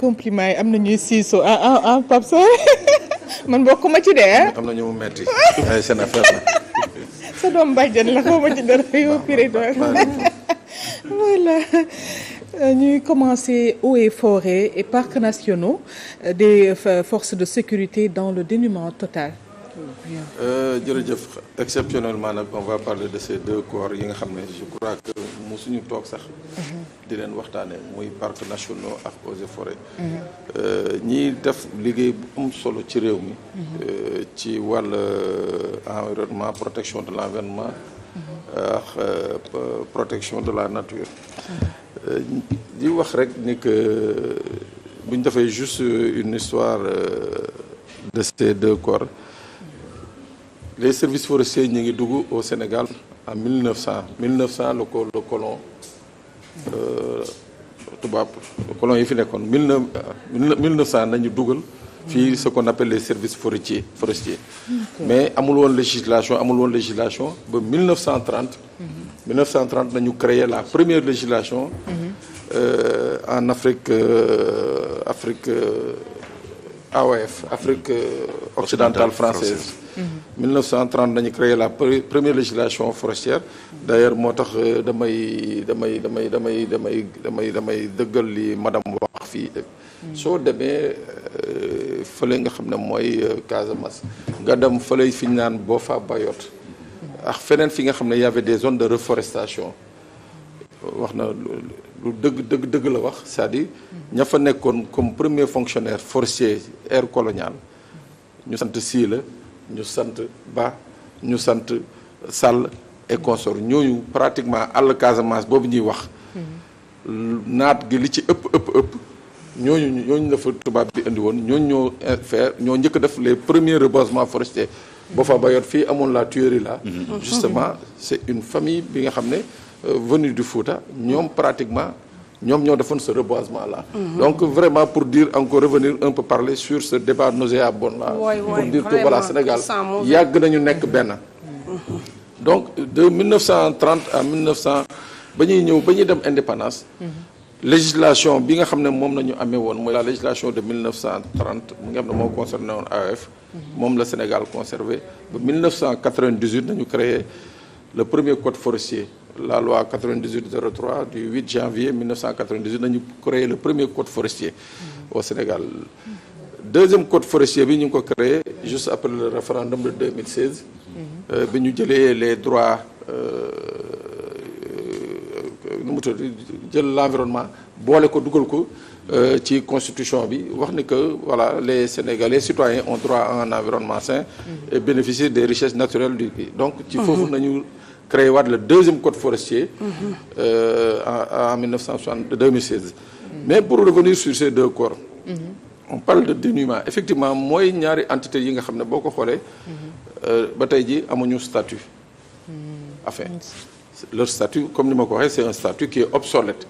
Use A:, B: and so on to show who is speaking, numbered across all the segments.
A: compliment yi am na ñuy siiso Pape Sow man bokkuma ci de
B: am na ñu mu metti ay seen affaire la.
A: sa doom bàjjan la xaw ma ci dara yow piri doon voilà ñuy commencer eaux et forêts et parcs nationaux des forces de sécurité dans le dénuement total.
B: jërëjëf exceptionnellement nag on va parler de ces deux corps yi nga xam ne je crois que mosuñu toog sax di leen waxtaane muy parcs nationaux ak eaux et forêts ñiy def liggéey bu am solo ci réew mi ci wàll environnement protection de l'environnement ak protection de la nature di wax rek ni que bu ñu defee juste une histoire de ces deux corps. Les services forestiers ñu ngi dugg au Sénégal en 1900 le colon tubaab colon yi fi nekkoon 1900 nañu dugal fii ce qu'on appelle les services forestiers mais amul woon législation ba 1930 nañu créer la première législation en Afrique AOF Afrique occidentale française 1930 nañu créé la première législation forestière d'ailleurs moo tax damay dëggal li madame wax fii soo demee fële nga xam ne mooy Casamance nga dem fële fi ñu naan Boffa Bayotte ak feneen fi nga xam ne y avait des zones de reforestation wax na lu dëgg la wax c'est-à-dire ña fa nekkoon comme premier fonctionnaire forestier ère coloniale ñu sant Sylla ñu sant Ba ñu sant Sall et consort ñooñu pratiquement àll Casamance boobu ñuy wax naat gi li ci ëpp ñooñu la fa tubaab bi indi woon ñoo njëkk def les premiers reboisements forestiers boo fa bayoot fii amoon la tuerie là justement c'est une famille bi nga xam ne venue du Fouta ñoom ñoo defoon ce reboisement là donc vraiment pour dire encore revenir un peu parler sur ce débat nauséabond là pour dire que voilà Sénégal yàgg nañu nekk benn donc de 1930 à 1900 ba ñuy dem indépendance législation bi nga xam ne moom nañu amee woon mooy la législation de 1930 mu nga xam ne moo concerné woon AOF moom la Sénégal conservé ba 1998 nañu créé le premier code forestier la loi 9803 du 8 janvier 1998 nañu créé le premier code forestier au Sénégal deuxième code forestier bi ñu ngi ko créé juste après le référendum de 2016 bi ñu jëlee les droits nu mu tudd jël l'environnement boole ko dugal ko ci constitution bi wax ni que voilà les Sénégalais citoyens ont droit à un environnement sain et bénéficier des richesses naturelles du pays donc ci foofu nañu créé waat le deuxième code forestier en 2016 mais pour revenir sur ces deux corps on parle de dénuement effectivement mooy ñaari entité yi nga xam ne boo ko xoolee ba tey ji amuñu statut enfin leur statut comme ni ma ko waxee c'est un statut qui est obsolète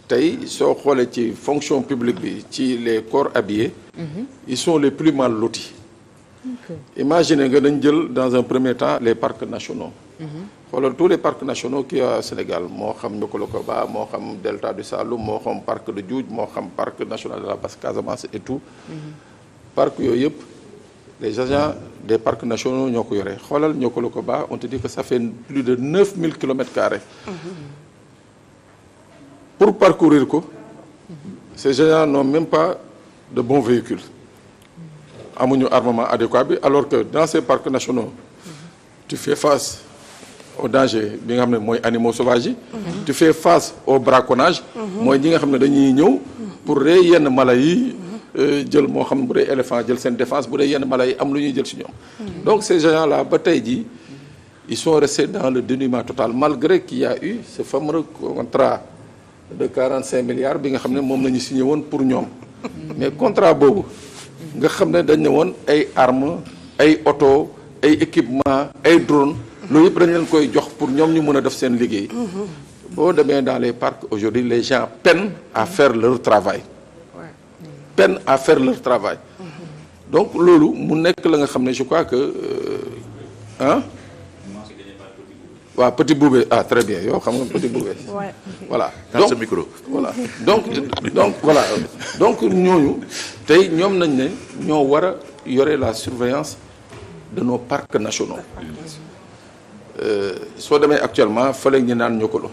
B: tey soo xoolee ci fonction publique bi ci les corps habillés ils sont les plus mal lotis imaginez nga dañ jël dans un premier temps les parcs nationaux xoolal tous les parcs nationaux qu'il y a au Sénégal moo xam Niokolo-Koba moo xam Delta du Saloum moo xam parc de Djoudj moo xam parc national de la Basse Casamance et tout parc yooyu yëpp les agents des parcs nationaux ñoo ko yore xoolal Niokolo-Koba on te dit que ça fait plus de 9000 kilomètres-carrés pour parcourir ko ces agents n'ont même pas de bons véhicules amuñu armement adéquat bi alors que dans ces parcs nationaux tu fais face au danger bi nga xam ne mooy animaux sauvages yi tu fais face au braconnage mooy ñi nga xam ne dañuy ñëw pour rey yenn mala yi jël moo xam bu dee éléphant jël seen défense bu dee yenn mala yi am lu ñuy jël ci ñoom donc ces gens là ba tey jii ils sont restés dans le dénuement total malgré qu'il y a eu ce fameux contrat de 45 milliards bi nga xam ne moom la ñu signé woon pour ñoom mais contrat boobu nga xam ne dañ ne woon ay armes ay oto ay équipement ay drone loolu yëpp dañ leen koy jox pour ñoom ñu mën a def seen liggéey boo demee dans les parcs aujourd'hui les gens peinent à faire leur travail donc loolu mu nekk la nga xam ne je crois que waaw Petit Boubé très bien yow xam nga Petit Boubé. voilà donc
C: ce micro.
B: voilà donc voilà donc ñooñu tey ñoom nañ ne ñoo war a yore la surveillance de nos parcs nationaux. soo demee actuellement fële ñu naan Niokolo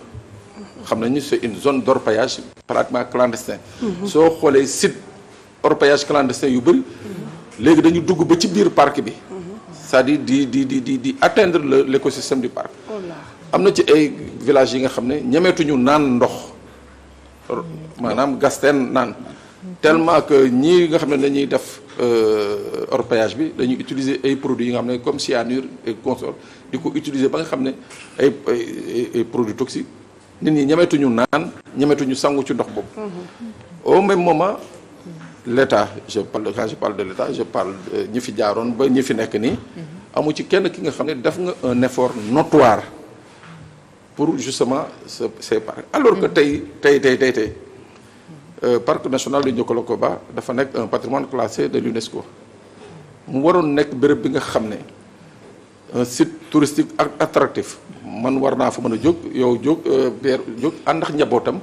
B: xam nañu c'est une zone d'orpaillage pratiquement clandestin. soo xoolee site orpaillage clandestin yu bëri léegi dañu dugg ba ci biir parc bi. c'est-à-dire di atteindre l'écosystème du parc. am na ci ay villages yi nga xam ne ñemeetuñu naan ndox maanaam gas teen naan tellement que ñii nga xam ne dañuy def orpaillage bi dañuy utiliser ay produits yi nga xam ne comme cyanure et consorts di ko utiliser ba nga xam ne ay produits toxiques nit ñi ñemeetuñu naan ñemeetuñu sangu ci ndox boobu. au même moment l'État quand je parle de l'État je parle ñi fi jaaroon ba ñi fi nekk nii. amu ci kenn ki nga xam ne def nga un effort notoire pour justement ces parcs alors que tey parc national du Niokolo-Koba dafa nekk un patrimoine classé de l'UNESCO mu waroon nekk béréb bi nga xam ne un site touristique attractif man war naa fa mën a jóg yow jóg ànd ak njabootam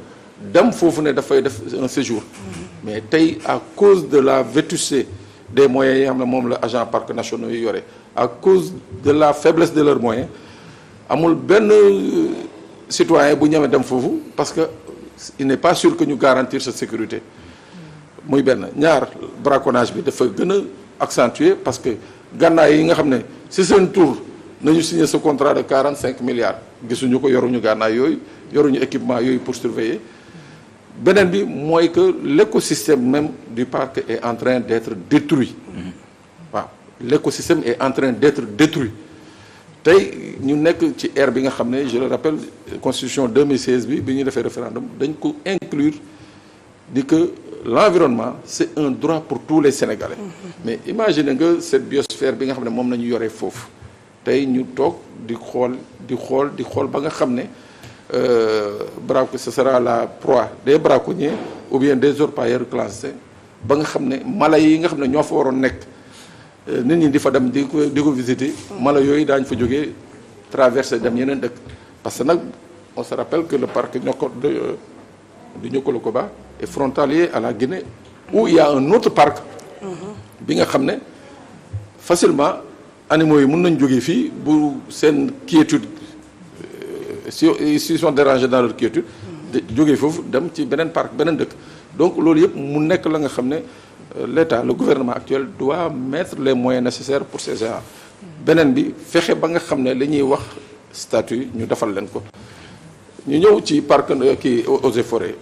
B: dem foofu ne dafay def un séjour mais tey à cause de la vétusté des moyens yi nga xam ne moom la agent parcs nationaux yi yore à cause de la faiblesse de leurs moyens amul benn citoyen bu ñëwee dem foofu parce que il n'est pas sûr que ñu garantir sa sécurité muy benn ñaar braconnage bi dafa gën a accentuer parce que gànnaay yi nga xam ne si seen tour nañu signé ce contrat de 45 milliards gisuñu ko yoruñu gànnaay yooyu yoruñu équipement yooyu pour surveiller beneen bi mooy que l'écosystème même du parc est en train d'être détruit waaw l'écosystème est en train d'être détruit tey ñu nekk ci ère bi nga xam ne je le rappelle constitution 2016 bi ñu defee référendum dañ ko inclure di que l'environnement c'est un droit pour tous les Sénégalais mais imagine nga cette biosphère bi nga xam ne moom nañu yoree foofu tey ñu toog di xool ba nga xam ne ce sera la proie des braconniers ou bien des orpailleurs clandestins ba nga xam ne mala yi nga xam ne ñoo fa waroon nekk nit ñi di fa dem di ko visiter mala yooyu daañu fa jógee traverser dem yeneen dëkk parce que nag on se rappelle que le parc du Niokolo-Koba est frontalier à la Guinée où il y a un autre parc bi nga xam ne facilement animaux yi mën nañ jógee fii bu seen quiétude s'ils sont dérangés dans leur quiétude jógee foofu dem ci beneen parc beneen dëkk donc loolu yëpp mu nekk la nga xam ne l'État le gouvernement actuel doit mettre les moyens nécessaires pour ces gens beneen bi fexe ba nga xam ne li ñuy wax statut ñu defal leen ko ñu ñëw ci parc kii eaux et forêts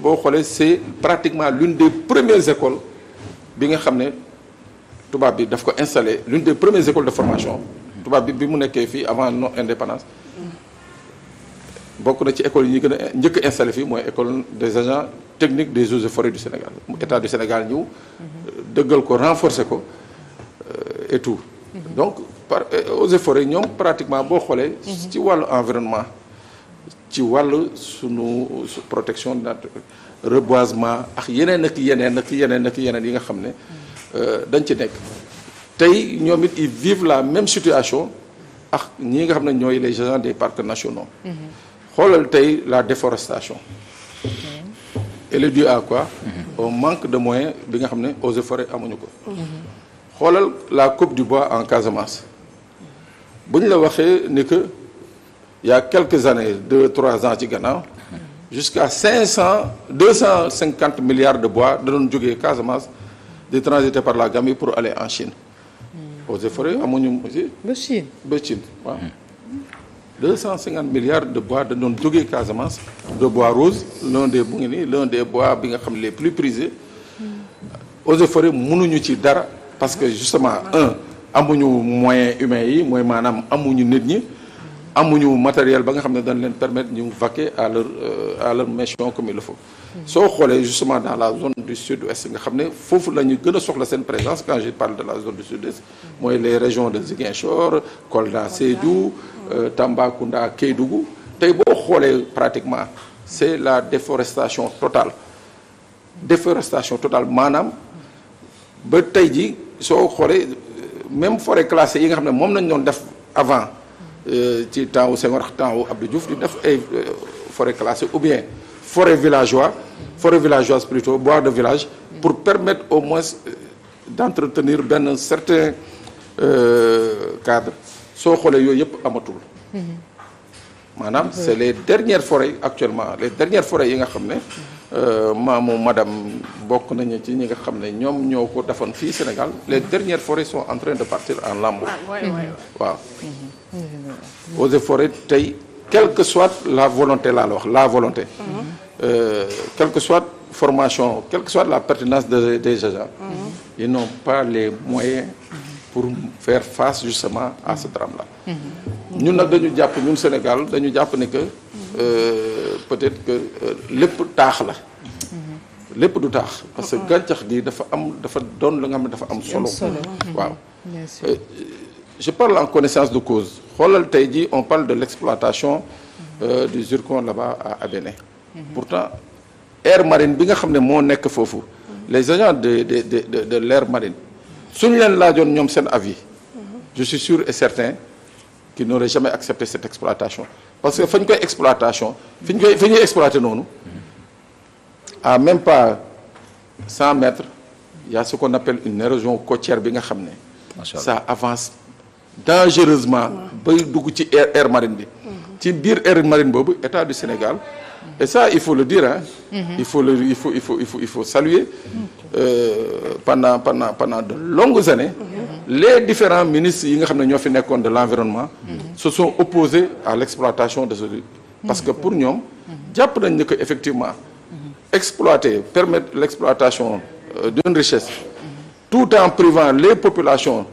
B: boo xoolee c'est pratiquement l'une des premières écoles bi nga xam ne tubaab bi daf ko installé l'une des premières écoles de formation tubaab bi mu nekkee fii avant non indépendance bokk na ci école yi ñu gën a njëkk a installé fii mooy école des agents techniques des eaux et forêts du Sénégal état du Sénégal ñëw dëggal ko renforcer ko et tout donc par eaux et forêts ñoom pratiquement boo xoolee ci wàllu environnement ci wàllu sunu protection naturelle reboisement ak yeneen yi nga xam ne dañ ci nekk tey ñoom it ils vivent la même situation ak ñi nga xam ne ñooy les agents des parcs nationaux xoolal tey la déforestation elle est due à quoi au manque de moyens bi nga xam ne eaux et forêts amuñu ko xoolal la coupe du bois en Casamance bu ñu la waxee ni que il y a quelques années 2-3 ans ci gannaaw jusqu'à 250 milliards de bois da doon jógee Casamance di transiter par la Gambie pour aller en Chine eaux et forêts amuñu aussi ba Chine waaw 250 milliards de bois da doon jógee Casamance de bois rose l'un des bois bi nga xam les plus prisés eaux et forêts mënuñu ci dara parce que justement amuñu moyens humains yi mooy maanaam amuñu nit ñi amuñu matériel ba nga xam ne dañ leen permettre ñu vaquer à leur mission comme il le faut soo xoolee justement dans la zone du sud-ouest nga xam ne foofu la ñu gën a soxla seen présence quand je parle de la zone du sud-est mooy les régions de Ziguinchor Kolda Sédhiou Tambacounda Kédougou tey boo xoolee pratiquement c'est la déforestation totale maanaam ba tey ji soo xoolee même forêt classée yi nga xam ne moom nañ doon def avant ci temps wu Senghor temps wu Abdou Diouf di def ay forêt classée ou bien forêt villageoise plutôt bois de village pour permettre au moins d'entretenir benn certain cadre soo xoolee yooyu yëpp amatul maanaam c'est les dernières forêts actuellement les dernières forêts yi nga xam ne maamu madame bokk nañu ci ñi nga xam ne ñoom ñoo ko defoon fii Sénégal les dernières forêts sont en train de partir en lambeaux waaw eaux et forêts tey quelle que soit la volonté laa la wax la volonté quelle que soit formation quelle que soit la pertinence des agents ils n'ont pas les moyens pour faire face justement à ce drame-là ñun nag dañu jàpp ñun Sénégal dañu jàpp ne que peut-être que lépp taax la lépp du taax parce que gàncax gi dafa doon la nga xam ne dafa am solo waaw je parle en connaissance de cause xoolal tey jii on parle de l'exploitation du zircon là-bas à Abéné pourtant aire marine bi nga xam ne moo nekk foofu les agents de l'aire marine suñu leen laajoon ñoom seen avis je suis sûr et certain qu'ils n'auraient jamais accepté cette exploitation parce que fañ koy exploitation fi ñuy exploiter noonu à même pas 100 mètres il y a ce qu'on appelle une érosion côtière bi nga xam ne ça avance dangereusement bay dugg ci aire marine bi ci biir aire marine boobu État du Sénégal et ça il faut le dire hein il faut saluer pendant de longues années les différents ministres yi nga xam ne ñoo fi nekkoon de l'environnement se sont opposés à l'exploitation de ce parce que pour ñoom jàpp nañ ne que effectivement exploiter permettre l'exploitation d'une richesse tout en privant les populations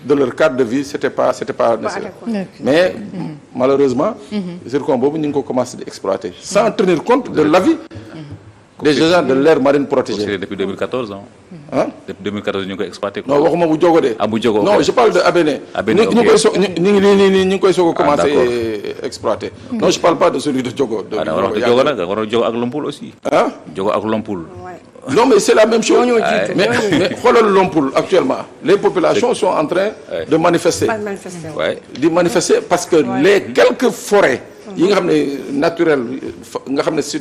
B: de leur cadre de vie c'était pas nécessaire mais malheureusement zircon boobu ñu ngi ko commencé di exploiter sans tenir compte de l'avis des agents de l'aire marine protégée
C: depuis 2014
B: ah
C: depuis 2014 ñu ngi koy exploiter
B: non waxuma bu jogo de
C: bu jogo
B: non je parle de Abéné ñu ngi koy soog a commencé exploiter non je parle pas de celui de jogo
C: jogo nag war jogo ak Lompoul aussi jogo ak Lompoul
B: non mais c'est la même chose mais xoolal Lompoul actuellement les populations sont en train de manifester parce que les quelques forêts yi nga xam ne naturel nga xam ne si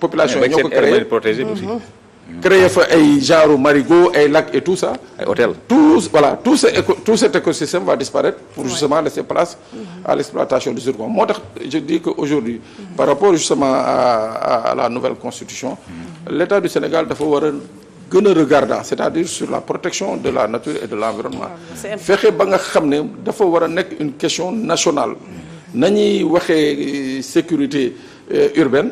B: population ñoo ko créé créé fa ay genre marigot ay lacs et tout ça
C: ay hôtel
B: tout cet écosystème va disparaître pour justement laisser place à l'exploitation du zircon moo tax je dis que aujourd'hui par rapport justement à la nouvelle constitution l'État du Sénégal dafa war a gën a regardant c'est-à-dire sur la protection de la nature et de l'environnement fexe ba nga xam ne dafa war a nekk une question nationale nañuy waxee sécurité urbaine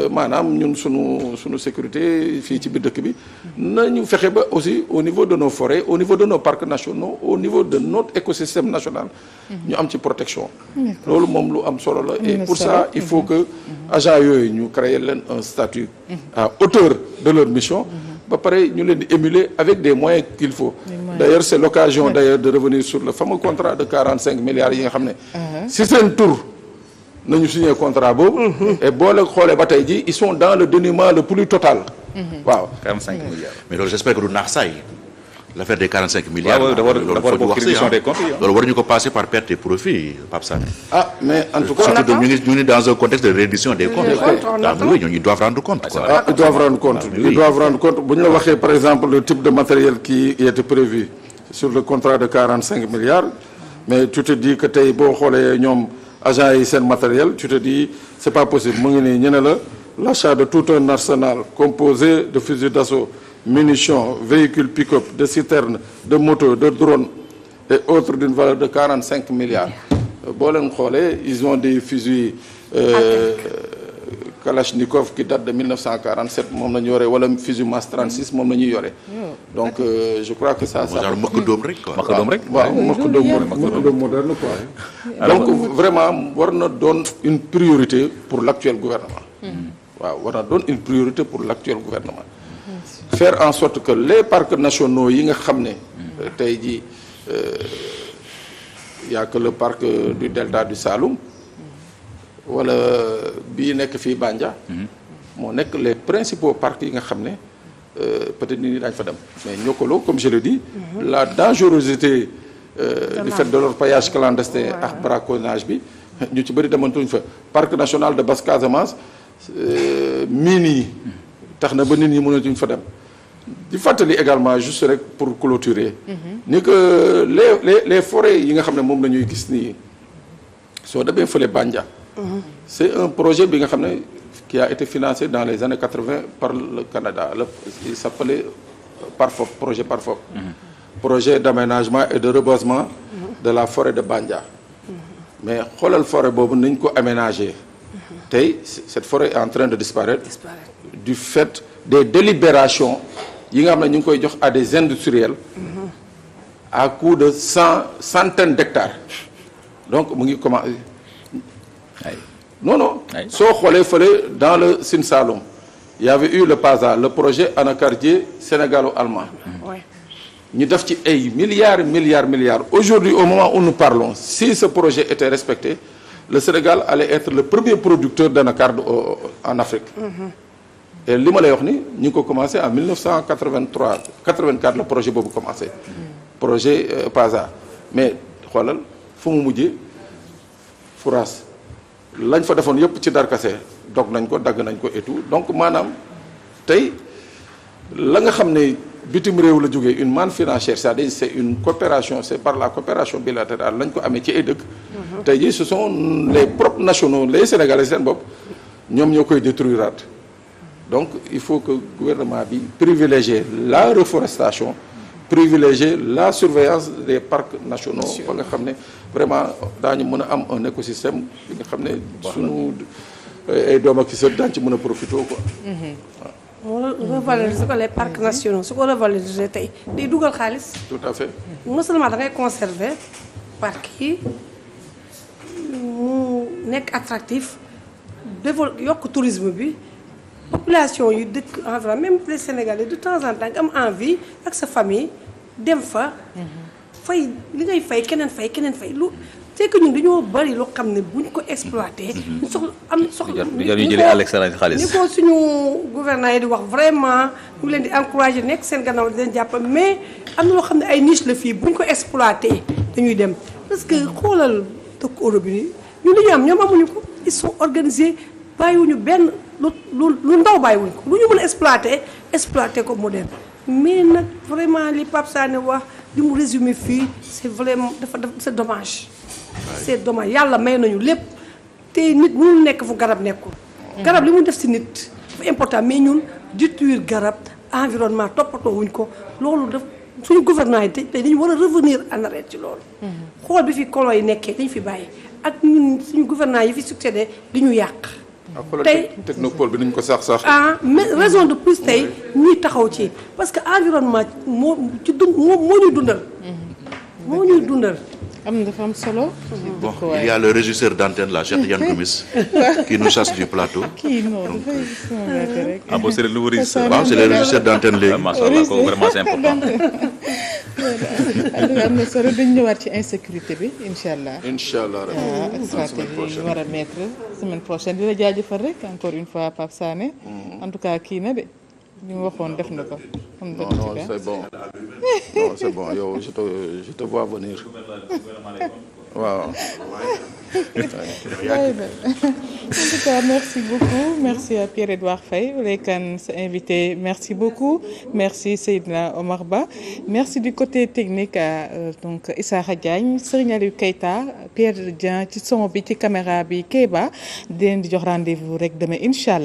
B: maanaam ñun sunu sécurité fii ci biir dëkk bi nañu fexe ba aussi au niveau de nos forêts au niveau de nos parcs nationaux au niveau de notre écosystème national ñu am ci protection loolu moom lu am solo la et pour ça il faut que agents yooyu ñu créer leen un statut à hauteur de leur mission ba pare ñu leen di émuler avec des moyens qu'il faut d'ailleurs c'est l'occasion d'ailleurs de revenir sur le fameux contrat de 45 milliards yi nga xam ne si seen tour nañu signé contrat boobu et boo la xoolee ba tey ji ils sont dans le dénuement le plus total waaw
C: 45 milliards
D: mais loolu j'espère que du naax saay l'affaire des 45 milliards loolu war ñu ko passer par perte et profit Pape Sané
B: mais en tout cas
D: surtout ñu ngi dans un contexte de reddition des comptes oui ñooñu ils doivent rendre compte quoi
B: ils doivent rendre compte bu ñu la waxee par exemple le type de matériel qui était prévu sur le contrat de 45 milliards mais tu te dis que tey boo xoolee ñoom agents yi seen matériel tu te dis c'est pas possible mu ngi nii ñu ne la l'achat de tout un arsenal composé de fusils d'assaut munitions véhicules pick-up de citernes de motos de drones et autres d'une valeur de 45 milliards boo leen xoolee ils ont des fusils Kalachnikov qui date de 1947 moom la ñu yore wala fusil MAS 36 moom la ñuy yore donc je crois que ça
D: mëkk doom rek quoi
B: waaw mëkk doom moderne quoi donc vraiment war na doon une priorité pour l'actuel gouvernement waaw war na doon une priorité pour l'actuel gouvernement faire en sorte que les parcs nationaux yi nga xam ne tey jii y a que le parc du delta du Saloum wala bii nekk fii Bandia moo nekk les principaux parcs yi nga xam ne peut-être nit ñi daañu fa dem mais Niokolo comme je le dis la dangerosité du fait de l'orpaillage clandestin ak braconnage bi ñu ci bëri demantuñ fa parc national de Basse Casamance mine yi tax na ba nit ñi mënatuñ fa dem di fàttali également juste rek pour clôturer ni que les forêts yi nga xam ne moom la ñuy gis nii soo demee fële Bandia c'est un projet bi nga xam ne qui a été financé dans les années 80 par le Canada il s'appelait PARFOP projet PARFOP projet d'aménagement et de reboisement de la forêt de Bandia mais xoolal forêt boobu nañ ko aménager tey cette forêt est en train de disparaître du fait des délibérations yi nga xam ne ñu ngi koy jox à des industriels à coût de centaines d'hectares donc mu ngi commencé non soo xoolee fële dans le Sine Saloum il y avait eu le PASA le projet anacardier sénégalo-allemand ñu def ci ay milliards aujourd'hui au moment où nous parlons si ce projet était respecté le Sénégal allait être le premier producteur d'anacarde en Afrique et li ma lay wax ni ñu ngi ko commencé en 84 le projet boobu commencé projet PASA mais xoolal fu mu mujjee Fouras lañ fa defoon yëpp ci darkase dog nañ ko dagg nañ ko et tout donc maanaam tey la nga xam ne bitim réew la jógee une manne financière c'est-à-dire c'est une coopération c'est par la coopération bilatérale lañ ko amee ci ay dëkk tey jii ce sont les propres nationaux les Sénégalais seen bopp ñoom ñoo koy détruiraat donc il faut que gouvernement bi privilégier la reforestation privilégier la surveillance des parcs nationaux ba nga xam ne vraiment daañu mën a am un écosystème bi nga xam ne sunu ay doom ak sët daañu ci mën a profité quoi
E: revaloriser ko les parcs nationaux su ko revaloriser tey day dugal xaalis.
B: tout à fait.
E: non seulement da ngay conserver parcs yi mu nekk attractif yokk tourisme bi population yi dëkk environ même les Sénégalais de temps en temps nga am envie ak sa famille dem fa. fay li ngay fay keneen fay lu. c'est que ñun dañoo bari loo xam ne buñ ko exploité. ñu soxla
C: ñu jëlee à l'extérieur xaalis.
E: ni ko suñu gouvernement yi di wax vraiment ñu leen di encourager nekk seen gannaaw di leen jàpp mais am na loo xam ne ay niche la fii buñ ko exploité dañuy dem parce que xoolal dëkk Europe yi ñun li ñu am ñoom amuñu ko ils sont organisés bàyyiwuñu benn lu ndaw bàyyiwuñu ko lu ñu mën a exploité ko moderne mais nag vraiment li Pape Sané wax li mu résumé fii c'est vraiment c'est dommage. c'est dommage yàlla may nañu lépp te nit mënul nekk fu garab nekkul. garab li mu def ci nit dafa important mais ñun détruire garab environnement toppatoo wuñ ko loolu daf suñu gouvernement yi te dañu war a revenir en arrière ci loolu. xool bi fi colon yi nekkee dañu fi bàyyi ak ñun suñu gouvernement yi fi succédé di ñu yàq.
B: tey technopole bi nañ ko sax.
E: mais raison de plus tey ñuy taxaw ci parce que environnement moo ñuy dundal. moo ñuy dundal.
A: dafa am solo.
D: Bon, il y a le régisseur d'antenne là, Cheikh Yann Gomis, qui nous chasse du plateau.
C: Ah bon, c'est le nouveau régisseur.
D: Bon, c'est le régisseur d'antenne léegi.
C: Vraiment c'est important.
A: am na solo dañ ñëwaat ci insécurité bi incha allah.
B: incha allah
A: ak stratégie war a mettre semaine prochaine di la jaajëfal rek encore une fois Pape Sané. en tout cas kii na de li mu waxoon def na ko.
B: non c'est bon non c'est bon yow je te vois venir waaw.
A: En tout cas, merci beaucoup. Merci à Pierre-Edouard Faye, Lékan, invité. Merci beaucoup. Merci Seydina Omar Ba. Merci du côté technique à donc Issa Diagne, Serigne Aliou Keita, Pierre Dieng ci son bi ci caméra bi Kéba di leen di jox rendez-vous rek demain incha allah.